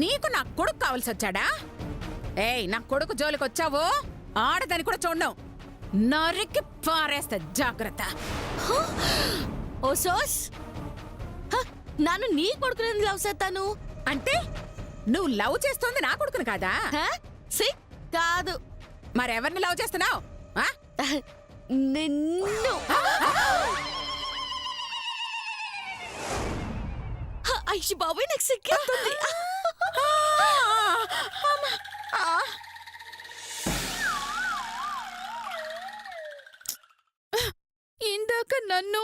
నీకు నా కొడుకు కావాల్సి వచ్చాడా? ఏయ్, నా కొడుకు జోలికి వచ్చావో ఆడదని కూడా చూడను, నరికి పారేస్తా, జాగ్రత్త. ఓ సోస్, నాను నీ కొడుకుని లవ్ చేస్తాను అంటే నువ్వు లవ్ చేస్తోంది నా కొడుకును కాదా? కాదు. మరెవరిని లవ్ చేస్తున్నావు? నిన్ను. అయ్యి బాబాయ్, నాకు సిక్కేస్తుంది. ఇందాక నన్ను,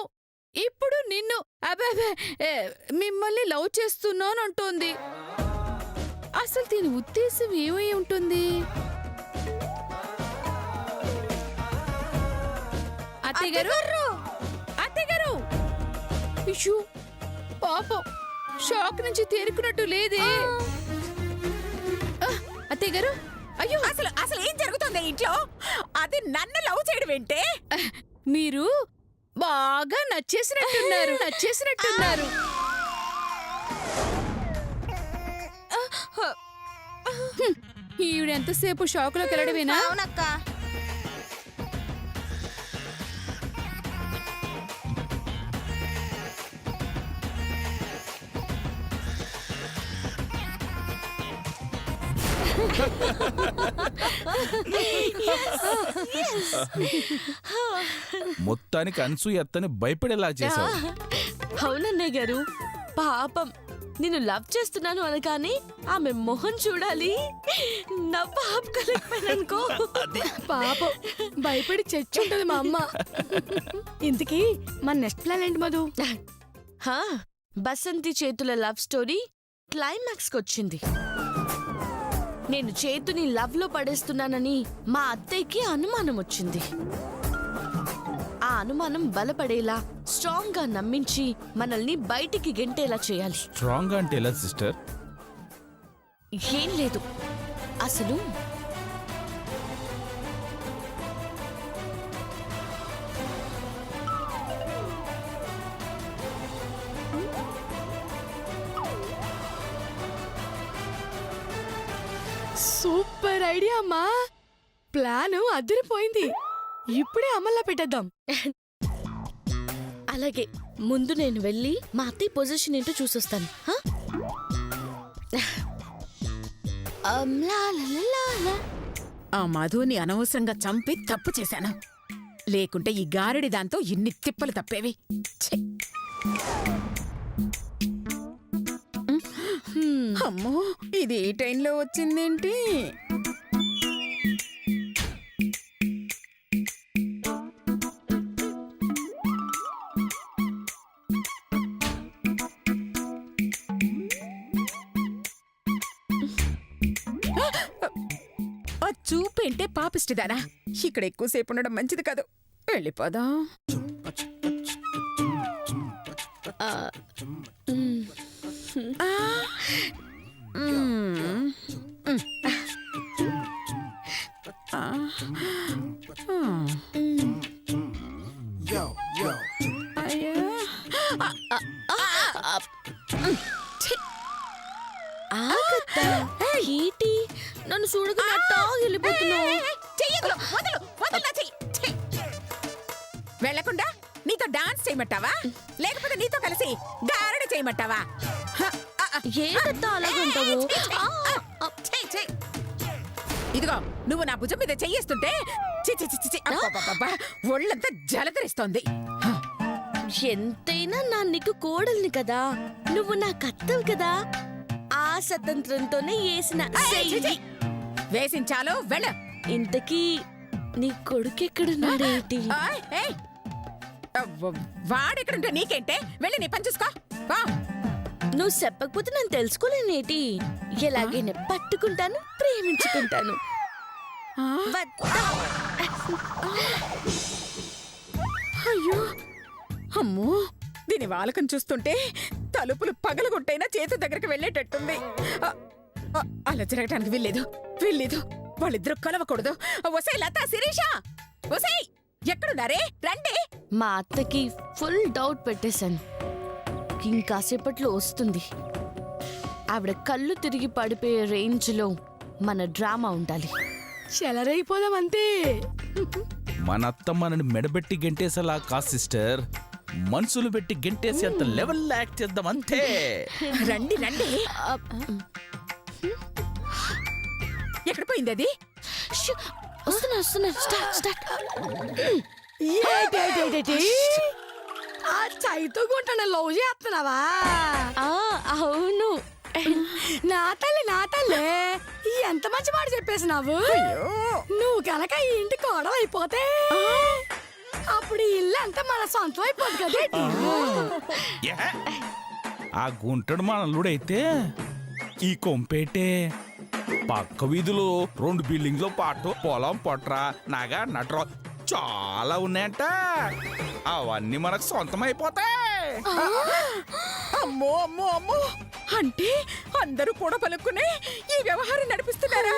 ఇప్పుడు నిన్ను. అబ్బే, మిమ్మల్ని లవ్ చేస్తున్నానంటోంది. అసలు దీని ఉద్దేశం ఏమై ఉంటుంది? అత్తయ్యగారు, అత్తయ్యగారు, ఇష్యూ పాపం షాక్ నుంచి తేరుకున్నట్టు లేదే. అత్తయ్యగారు, అయ్యో, అసలు అసలు ఏం జరుగుతుంది ఇంట్లో? అది నన్ను లవ్ చేయడం ఏంటే? మీరు బాగా నచ్చేసినట్టున్నారు. ఈవిడ ఎంతసేపు షాక్ లోకి వెళ్ళడమేనా? అవునక్క. మొత్తానికి అన్సూయత్తని భయపడేలా చేశావు. అవునన్నయ్య గారు, పాపం నిన్ను లవ్ చేస్తున్నాను అనగానే ఆమె మొహం చూడాలి, నవ్వు ఆపుకోలేకపోయానుకో. పాపం భయపడి చచ్చుంటది మా అమ్మ. ఇంతకీ మన నెక్స్ట్ ప్లాన్ ఏంటి మధు? బసంతి చేతుల లవ్ స్టోరీ క్లైమాక్స్ కొచ్చింది. నేను చేతుని లవ్ లో పడేస్తున్నానని మా అత్తయ్యకి అనుమానం వచ్చింది. ఆ అనుమానం బలపడేలా స్ట్రాంగ్ గా నమ్మించి మనల్ని బయటికి గెంటేలా చేయాలి. స్ట్రాంగ్ అంటే ఎలా సిస్టర్? ఏం లేదు, అసలు సూపర్ ఐడియా అమ్మా. ప్లాన్ అదిరిపోయింది. ఇప్పుడే అమల్లో పెట్టేద్దాం. అలాగే, ముందు నేను వెళ్ళి మా అత్తయ్య పొజిషన్ ఏంటో చూసొస్తాను. ఆ మధుని అనవసరంగా చంపి తప్పు చేశాను. లేకుంటే ఈ గారడి దాంతో ఇన్ని తిప్పలు తప్పేవి. అమ్మో, ఇది ఈ టైంలో వచ్చిందేంటి? ఆ చూపేంటే పాపిష్టిదానా? ఇక్కడ ఎక్కువసేపు ఉండడం మంచిది కాదు, వెళ్ళిపోదాం. నన్ను చూడకుండా వెళ్ళిపోతున్నావు. వెళ్లకుండా నీతో డాన్స్ చేయమంటావా, లేకపోతే నీతో కలిసి గారడి చేయమంటావా? ఏంటత్తా అలాగుంటావు? ఇదిగో, నువ్వు నా భుజం మీద చెయ్యేస్తుంటే ఒళ్ళంతా జలధరిస్తోంది. ఎంతైనా నా నీకు కోడల్ని కదా, నువ్వు నా కత్తవు కదా. ఆ స్వతంత్రంతోనే వేసించాలో వెళ్ళ. ఇంతకీ నీ కొడుకెక్కడున్నాడేంటి? వాడెక్కడుంటే నీకేంటే? వెళ్ళి నీ పని చూసుకో. నువ్వు చెప్పకపోతే నేను తెలుసుకోలేనేటి. ఎలాగైనా పట్టుకుంటాను, ప్రేమించుకుంటాను. అయ్యో, అమ్మో, దీని వాలకం చూస్తుంటే తలుపులు పగలగొట్టైనా చేతి దగ్గరికి వెళ్ళేటట్టుంది. అలా జరగటానికి వెళ్ళలేదు. వాళ్ళిద్దరూ కలవకూడదు. ఒసే లత, శిరీష, ఒసే ఎక్కడున్నారే? రండి. మా అత్తకి ఫుల్ డౌట్ పెట్టేశాను. ఇంకాసేపట్లో వస్తుంది. ఆవిడ కళ్ళు తిరిగి పడిపోయే రేంజ్లో మన డ్రామా ఉండాలి. చెలరైపోదాం అంతే. మన అత్త మనని మెడబెట్టి గెంటేసేలా కా సిస్టర్, మనసులు పెట్టి గెంటేసి అంత లెవెల్ యాక్ట్ చేద్దాం అంతే. రండి రండి. ఎక్కడ పోయింది అది? షూ, వస్తున్నా. స్టార్ట్. ఏంటి? ఆ చైతో గుంటన లవ్ చేస్తున్నావా? అవును. నా తల్లి ఎంత మంచి మాట చెప్పేసినావు. నువ్వు కనుక ఈ ఇంటి కోడలు అయిపోతే అప్పుడు ఈ ఇల్లు అంతా మన సొంతం అయిపోదు కదా. ఆ గుంటడు మన అల్లుడైతే ఈ కొంపేటే పక్క వీధిలో 2 బిల్డింగ్లో పాటు పొలం పొట్రా నాగా నట్ర చాలా ఉన్నాయంట. అవన్నీ మనకు సొంతం అయిపోతాయి. అమ్మో అమ్మో అమ్మో, అంటే అందరూ కూడా పలుక్కునే ఈ వ్యవహారం నడిపిస్తున్నారా?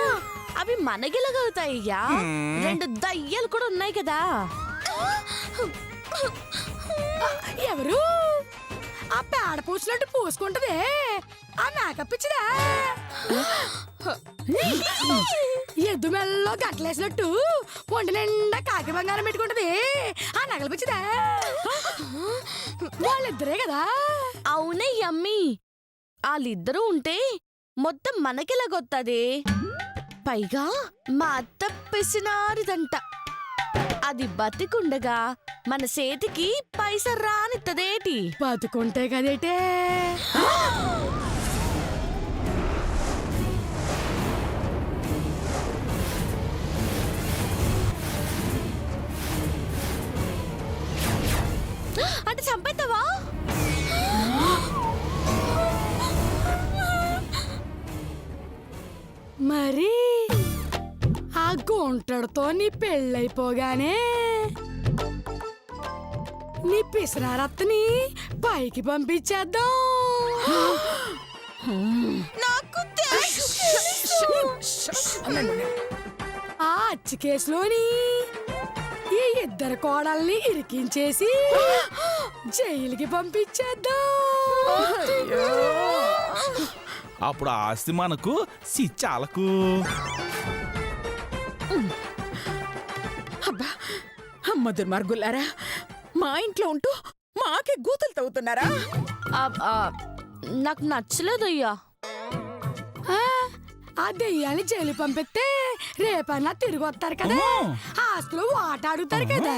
అవి మనగిలగవుతాయ్యా. 2 దయ్యాలు కూడా ఉన్నాయి కదా. ఎవరు ఆ పేడ పూసినట్టు పూసుకుంటదే? ఆ మేకప్ ఇచ్చిదా? ఎద్దు మెల్లో గట్లేసినట్టు ఒంటి నిండా కాకి బంగారం పెట్టుకుంటది. ఆ నగలు పిచ్చిదా? వాళ్ళిద్దరే కదా. అవునే యమ్మి, వాళ్ళిద్దరూ ఉంటే మొత్తం మనకిలాగొత్తది. పైగా మా అత్త పిసినారిదంట. అది బతికుండగా మన చేతికి పైస రానిత్తదేటి. బతుకుంటే కదేటే. అంటే చంపేస్తావా? మరి ఆ గుంటడితో నీ పెళ్ళైపోగానే నీ పిసనారత్తని పైకి పంపించేద్దాం. నాకు ఆ అచ్చి కేసులోని ఈ ఇద్దరు కోడల్ని ఇరికించేసి జైలుకి పంపించేద్దాం. అప్పుడు ఆ ఆస్తి మనకు సిచ్చాలకు. అబ్బా, అమ్మ దుర్మార్గులారా, మా ఇంట్లో ఉంటూ మాకే గూతులు తవ్వుతున్నారా? నాకు నచ్చలేదయ్యా. ఆ దెయ్యాన్ని జైలు పంపిస్తే రేపన్నా తిరిగి వస్తారు కదా. ఆస్తులు వాట అడుగుతారు కదా.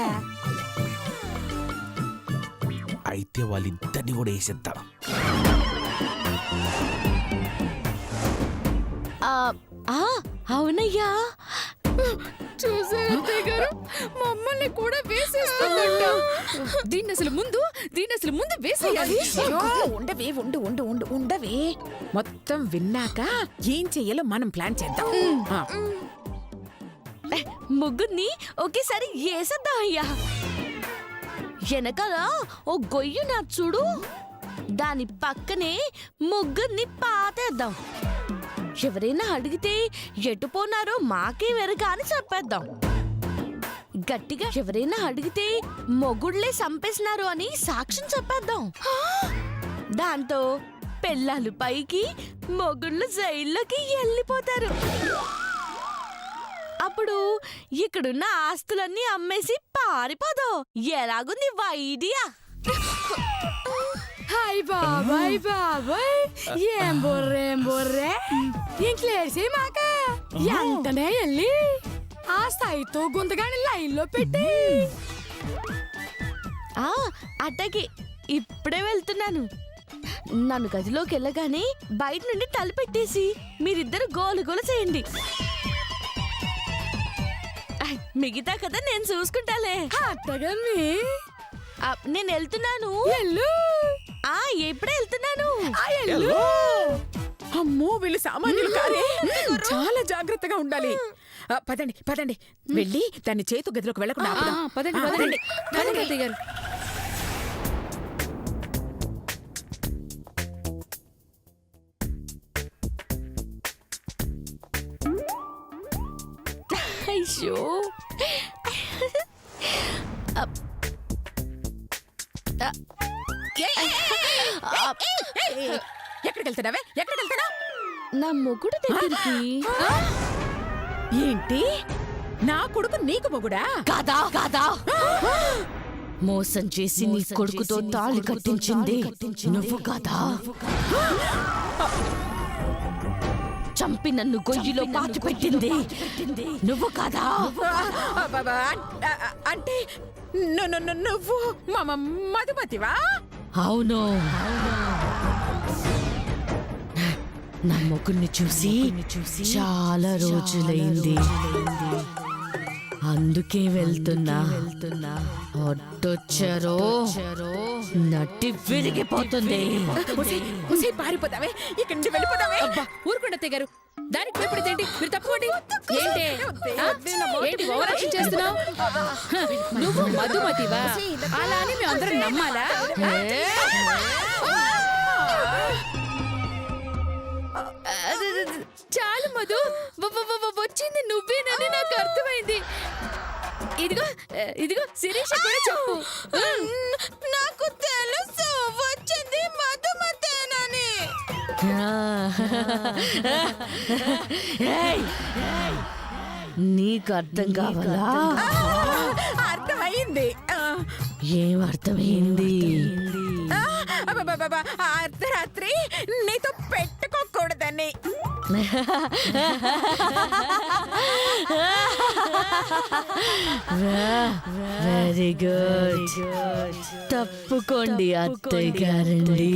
అయితే వాళ్ళిద్దరిని కూడా వేసేద్దాం. అవునయ్యా, చూసారు గారు, మమ్మల్ని కూడా వేసేస్తుందంట. దీన్ని అసలు ముందు వేసేయాలి. ఉండవే, ఉండవే. మొత్తం విన్నాక ఏం చెయ్యాలో మనం ప్లాన్ చేద్దాం. ముగ్గురిని ఒకేసారి వేసేద్దాం అయ్యా. వెనకాల ఓ గొయ్యి నా చూడు, దాని పక్కనే ముగ్గురిని పాతేద్దాం. ఎవరైనా అడిగితే ఎటు పోనారో మాకే వెరగా అని చెప్పేద్దాం. గట్టిగా ఎవరైనా అడిగితే మొగుళ్లే చంపేసినారు అని సాక్ష్యం చెప్పేద్దాం. దాంతో పెళ్ళాలు పైకి, మొగుళ్ళు జైల్లోకి వెళ్ళిపోతారు. అప్పుడు ఇక్కడున్న ఆస్తులన్నీ అమ్మేసి పారిపోదాం. ఎలాగుంది ఐడియా? హాయ్ బాబాయ్ బాబాయ్, ఏం బొర్రే ఇంట్లేసి మాక వెంటనే వెళ్ళి ఆ సైతో గుంతగాని లైన్ లో పెట్టి. అట్టకి ఇప్పుడే వెళ్తున్నాను. నన్ను గదిలోకి వెళ్ళగానే బయట నుండి తలుపెట్టేసి మీరిద్దరు గోలు గోలు చేయండి. మిగతా కదా నేను చూసుకుంటాలే. అట్టగమ్మి నేను వెళ్తున్నాను. ఎల్లు. ఎప్పుడే వెళ్తున్నాను. అమ్మో, వీళ్ళు సామాన్యులు కారే. చాలా జాగ్రత్తగా ఉండాలి. పదండి వెళ్ళి దాన్ని చేతు గదిలోకి వెళ్ళకుండా ఆపుదాం. పదండి గారు. అయ్యో, ఎక్కడికి వెళ్తున్నావే? ఎక్కడికి వెళ్తున్నా? నా మొగుడు దగ్గరికి. ఏంటి? నా కొడుకు నీకు మొగుడా? కాదా కాదా మోసం చేసి నీ కొడుకుతో తాళి కట్టించింది నువ్వు కాదా? చంపి నన్ను గొయ్యిలో పాతి పెట్టింది నువ్వు కాదా? అంటే నువ్వు మధుమతివా? అవును. నా మొగుడిని చూసి చాలా రోజులైంది, అందుకే వెళ్తున్నా. ఒట్టొచ్చారో నట్టి విరిగిపోతుంది. పారిపోతావే, ఇక్కడి నుంచి వెళ్ళిపోతావే. ఊరుకుండా తెగారు. దానికి భయపడేదేంటి? మీరు తప్పుకోండి. ఏంటి ఏంటి ఓవరాక్షన్ చేస్తున్నావు? నువ్వు మధుమతివా? అలా అని మేము అందరం నమ్మాలా? చాలు మధు, వచ్చింది నువ్వేనని నాకు అర్థమైంది. ఇదిగో ఇదిగో శిరీష కూడా చెప్పు. నాకు తెలుసు వచ్చింది మధుమతేనని. నీకు అర్థం కావాలా? అర్థమైంది. ఏం అర్థమైంది? అర్ధరాత్రి నీతో పెట్టుకోకూడదని. Very good. తప్పుకోండి అత్తయ్య గారండి.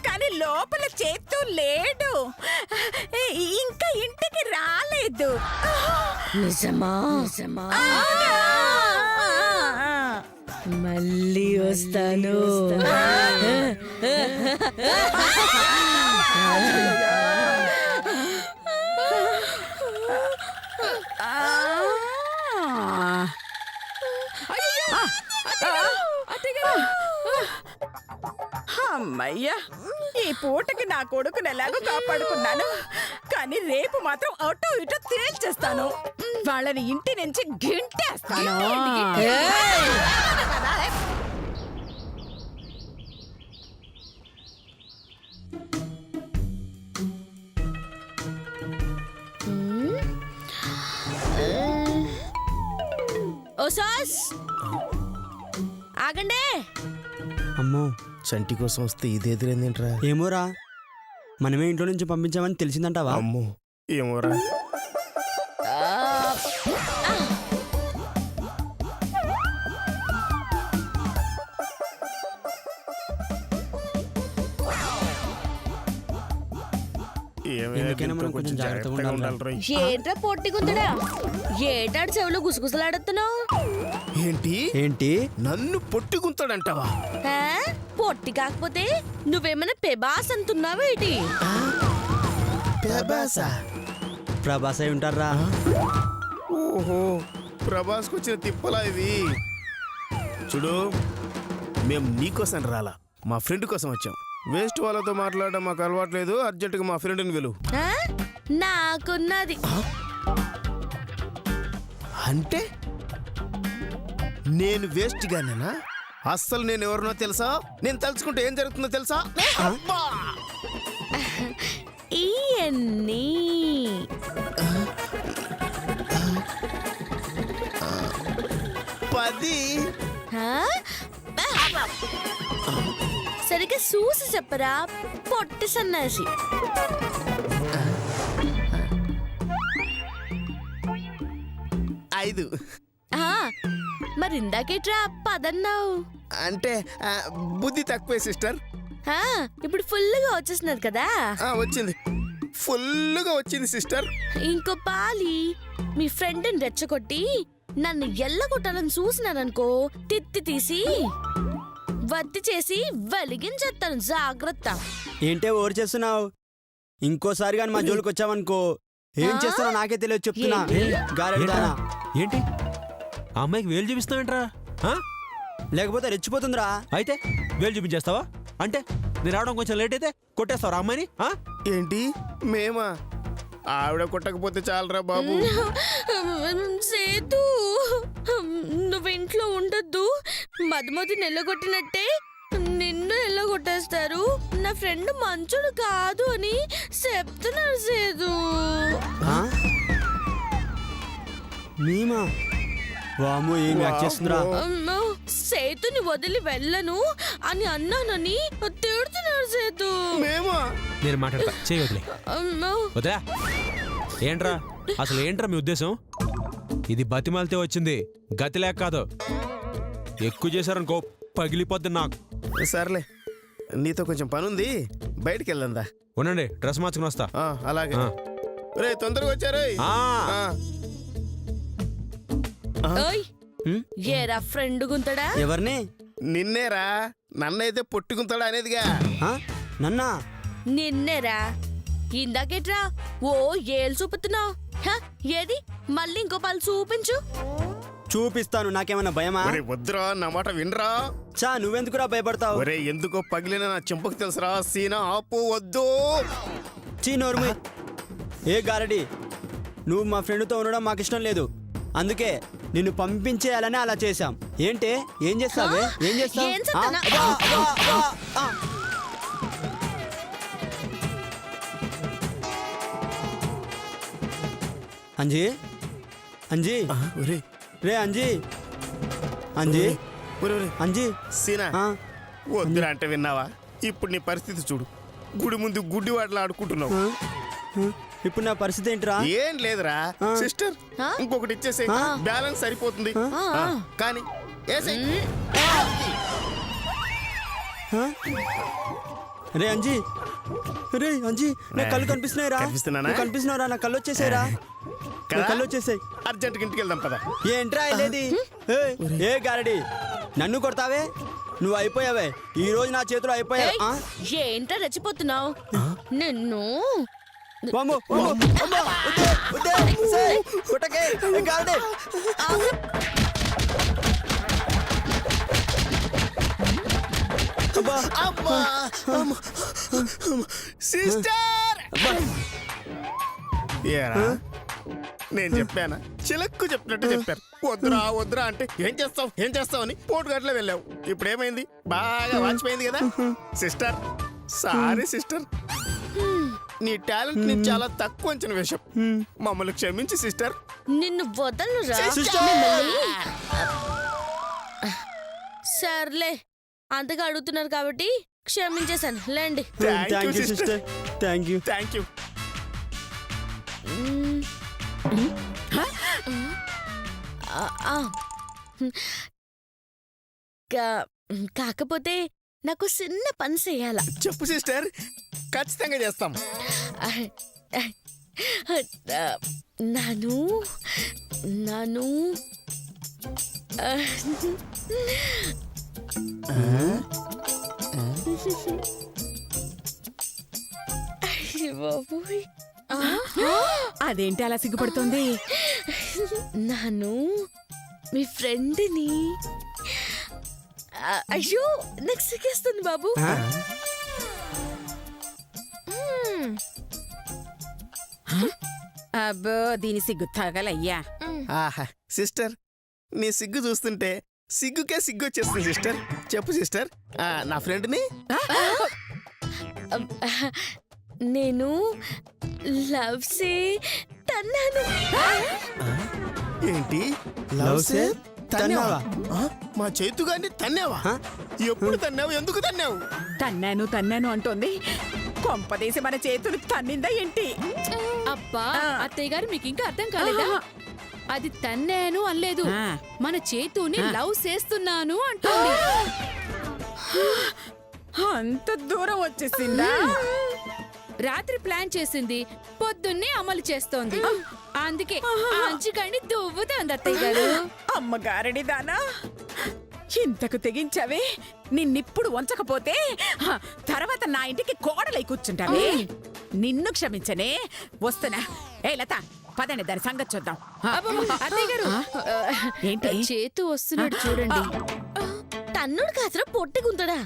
కానీ లోపల చేతు లేడు, ఇంకా ఇంటికి రాలేదు. నిజమా? మళ్ళీ వస్తాను. అమ్మయ్యా, ఈ పూటకి నా కొడుకుని ఎలాగో కాపాడుకున్నాను. కానీ రేపు మాత్రం అటో ఇటో తేల్చేస్తాను. వాళ్ళని ఇంటి నుంచి గింటేస్తాను. ఓసాస్ ఆగండే. అమ్మో, చంటి కోసం వస్తే ఇది ఎదురైందేంట్రా? ఏమోరా, మనమే ఇంట్లో నుంచి పంపించామని తెలిసిందంటావా? అమ్మో ఏమోరా. ఎందుకైనా మనం కొంచెం జాగ్రత్తగా ఉండాలి. ఏంట్రా పొట్టిగుందడా? ఏటాడు చెవులో గుసగుసలాడుతున్నావు? ఏంటి ఏంటి? నన్ను పొట్టుకుంటాడంటావా? పొట్టి కాకపోతే నువ్వేమైనా పెబాస్ అంటున్నావా ఏంటి? ప్రభాస్ అయి ఉంటారా? ఓహో, ప్రభాస్కి వచ్చిన తిప్పలా ఇవి. చూడు, మేము నీకోసం రాలా, మా ఫ్రెండ్ కోసం వచ్చాం. వేస్ట్ వాళ్ళతో మాట్లాడడం మాకు అలవాట్లేదు. అర్జెంటుగా మా ఫ్రెండ్ని వెలు. నాకున్నది. అంటే నేను వేస్ట్ గానేనా? అస్సలు నేను ఎవరినో తెలుసా? నేను తలుచుకుంటే ఏం జరుగుతుందో తెలుసా? అబ్బా! ఇయన్నీ 10. సరిగ్గా చూసి చెప్పరా పొట్టి సన్నాసి. 5. మరి ఇందాకేట్రా పదన్నావు? అంటే బుద్ధి తక్కువే సిస్టర్. ఇప్పుడు ఫుల్గా వచ్చేస్తున్నది కదా. వచ్చింది, ఫుల్గా వచ్చింది సిస్టర్. ఇంకో పాలి మీ ఫ్రెండ్ని రెచ్చగొట్టి నన్ను ఎల్లగొట్టాలని చూసినారనుకో, తిత్తి తీసి వత్తి చేసి వెలిగించేస్తాను. జాగ్రత్త. ఏంటే ఓవర్ చేస్తున్నావు? ఇంకోసారి కానీ మా జోలికి వచ్చావనుకో ఏం చేస్తానో నాకే తెలియదు, చెప్తున్నా. గారెడదానా ఏంటి ఆ అమ్మాయికి వేలు చూపిస్తావేంట్రా? లేకపోతే రెచ్చిపోతుందిరా. అయితే వేలు చూపించేస్తావా? అంటే నేను రావడం కొంచెం లేట్ అయితే కొట్టేస్తావా అమ్మాయిని? ఏంటి మేమా? ఆవిడ కొట్టకపోతే చాలరా బాబు. సేతు, నువ్వు ఇంట్లో ఉండొద్దు. మధుమతి నెల్లగొట్టినట్టే నిన్ను కొట్టేస్తారు? నా ఫ్రెండ్ మంచోడు కాదు అని చెప్తున్నారు సేదు. ఆ? మేమా? వాము ఏం యాక్ట్ చేస్తుందిరా? అమ్మో, సేతుని వదిలి వెళ్ళను అని అన్నానని తిడుతున్నారు సేతు. మేమా? నేను మాట్లాడతా, చేయి వదిలే. అమ్మో, వదిలే. ఏంట్రా అసలు ఏంట్రా మీ ఉద్దేశం? ఇది బతిమాలితే వచ్చింది, గతి లేక కాదు. ఎక్కువ చేశారనుకో పగిలిపోద్ది నాకు. సర్లే, నీతో కొంచెం పనుంది, బయటికి వెళ్దా. ఉండండి, డ్రెస్ మార్చుకుని వస్తా. అలాగే. ఆ. రే తొందరగా వచ్చారు. ఆ. ఓయ్ ఏరా ఫ్రెండ్ గుంతడా? ఎవరిని? నిన్నేరా, నన్నైతే పొట్టుకుంటాడా అనేదిగా. ఆ? నన్నా? నిన్నేరా. ఇందాకేట్రా ఓ ఏళ్ళు చూపుతున్నావు? ఏది మళ్ళీ ఇంకో పళ్ళు చూపించు. చూపిస్తాను, నాకేమన్నా భయమా? ఒరే వద్దురా, నా మాట వినరా. చా నువ్వెందుకురా భయపడతావు? ఒరే ఎందుకో పగిలిన నా చెంపకు తెలుసురా. సీనా ఆపు, వద్దు. చీ నోర్మి. ఏ గారడి, నువ్వు మా ఫ్రెండ్తో ఉండడం మాకు ఇష్టం లేదు, అందుకే నిన్ను పంపించేయాలని అలా చేశాం. ఏంటే ఏం చేస్తావే? ఏం చేస్తావు? ఏం చేస్తానా? అంజీ, అంజీ, ఒరే రే అంజీ, అంజీ, ఒరే ఒరే అంజీ. సీనా, ఆ, వద్దురా అంటే విన్నావా? ఇప్పుడు నీ పరిస్థితి చూడు. గుడి ముందు గుడ్డి వాటిలో ఆడుకుంటున్నావు. ఇప్పుడు నా పరిస్థితి ఏంట్రా? ఏం లేదురా సిస్టర్, ఆ? ఇంకొకటి ఇచ్చేసే, బ్యాలెన్స్ సరిపోతుంది. ఆ, కానీ ఏసేయ్. రే అంజీ, రే అంజీ, నా కళ్ళు కనిపిస్తున్నాయిరా? కనిపిస్తున్నానా? నువ్వు కనిపిస్తున్నావురా? నా కళ్ళు వచ్చేసాయిరా, నా కదా? కళ్ళు వచ్చేసాయి. అర్జెంట్గా ఇంటికి వెళ్దాం పద. ఏంట్రా వెళ్ళేది? ఏ గారడి, నన్ను కొడతావే? నువ్వు అయిపోయావే, ఈ రోజు నా చేతిలో అయిపోయావు. ఏయ్, ఏంట్రా రెచ్చిపోతున్నావు? నిన్ను వామ్మో, వామ్మో, అమ్మో, వద్దే, వద్దే, సే, కొట్టకే, ఏ గారడి. అబ్బా, అమ్మా, అమ్మా, సిస్టర్. ఏరా, నేను చెప్పానా? చిలక్కు చెప్పినట్టు చెప్పారు. వద్దురా వద్దురా అంటే ఏం చేస్తావు ఏం చేస్తావు అని పోటుగట్లో వెళ్ళావు. ఇప్పుడు ఏమైంది? బాగా వాచిపోయింది కదా. సిస్టర్, సారీ సిస్టర్, నీ టాలెంట్ ని చాలా తక్కువ అంచనా వేశాం. మమ్మల్ని క్షమించి సిస్టర్. నిన్ను వదలనురా. సర్లే, అంతగా అడుగుతున్నారు కాబట్టి క్షమించేశాను లేండి. Thank you sister, thank you. Thank you. కాకపోతే నాకు చిన్న పని చేయాల. చెప్పు సిస్టర్, ఖచ్చితంగా చేస్తాం. నాను నాను బాబోయ్, అదేంటి అలా సిగ్గుపడుతుంది? నాను మీ ఫ్రెండ్ని. అయ్యో నాకు సిగ్గేస్తుంది బాబు. అబ్బో, దీని సిగ్గు తగలయ్యా. ఆహా సిస్టర్, నీ సిగ్గు చూస్తుంటే సిగ్గుకే సిగ్గు వచ్చేస్తుంది సిస్టర్. చెప్పు సిస్టర్, నా ఫ్రెండ్ని. నేను లవ్ సే తన్నాను. ఏంటి? లవ్ సే తన్నావా? మా చేతు గారిని తన్నావా? ఎప్పుడు తన్నావు? ఎందుకు తన్నావు? తన్నాను తన్నాను అంటోంది. కొంపదీసి మన చేతులు తన్నిందా ఏంటి? అబ్బా అత్తయ్య గారు మీకు ఇంకా అర్థం కాలేదా? అది తన్నేను అనలేదు, మన చేతుని లవ్ చేస్తున్నాను అంటుంది. అంత దూరం వచ్చేసిందా? రాత్రి ప్లాన్ చేసింది, పొద్దున్నే అమలు చేస్తోంది. అందుకే అంచుకండి దువ్వుతోంది అత్తయ్య గారు. అమ్మగారడి దానా, ఇంతకు తెగించావే. నిన్నిప్పుడు వంచకపోతే తర్వాత నా ఇంటికి కోడలై కూర్చుంటావే. నిన్ను క్షమించనే. వస్తున్నా. ఏ లత, పదండి, దాని సంగతి చూద్దాం. అబ్బమ్మ, అత్తయ్య గారు ఏంటి? చేతు వస్తున్నాడు చూడండి. తన్నుడు కాదురా పొట్టి గుంతడా.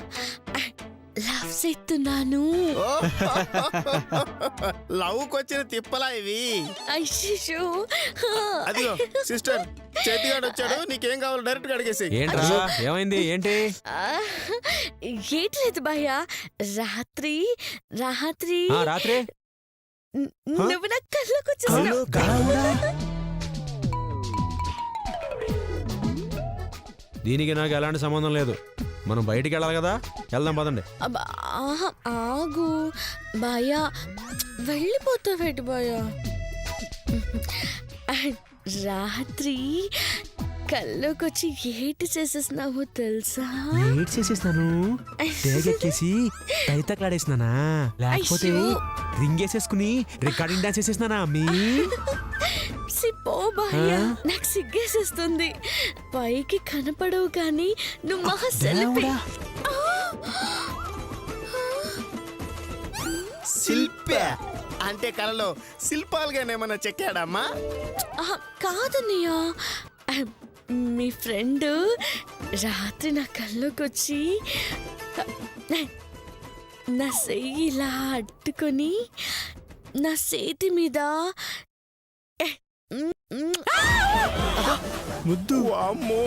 లవ్ చేస్తున్నాను. లవ్కి వచ్చిన తిప్పలా ఇవి. అయ్యో అదిగో సిస్టర్ చేతిగాడు వచ్చాడు, నీకేం కావాలో డైరెక్ట్ గా అడిగేసి. ఏంట్రా ఏమైంది ఏంటి? ఏట్లేదు భయ్యా, రాత్రి రాత్రి రాత్రి నువ్వు నా కళ్ళకు వచ్చేసావు. దీనికి నాకు ఎలాంటి సంబంధం లేదు. మనం బయటికి వెళ్ళాలి కదా, వెళ్దాం పదండి. అబ్బా, ఆగు భయ్యా, వెళ్ళిపోతావేటి భయ్యా? రాత్రి కళ్ళకొచ్చి ఏటి చేసేసినావో తెలుసా? ఏడ్ చేసేసినాను, తేగెక్కేసి తైతట్లాడేసినానా, లేకపోతే అయ్యో. రింగ్ వేసేసుకుని రికార్డింగ్ డాన్స్ వేసేసినానా మీ? సిప్పో భయ్యా, నాకు సిగ్గేసేస్తుంది. పైకి కనపడవు కానీ నువ్వు మహా సెల్ఫీ. శిల్ప అంటే కళలో శిల్పాలుగానేమన్నా చెక్కాడమ్మా? కాదన్నయ్యా, మీ ఫ్రెండ్ రాత్రి నా కళ్ళకొచ్చి నా చెయ్యి ఇలా అడ్డుకొని నా చేతి మీద ముద్దు అమ్మో.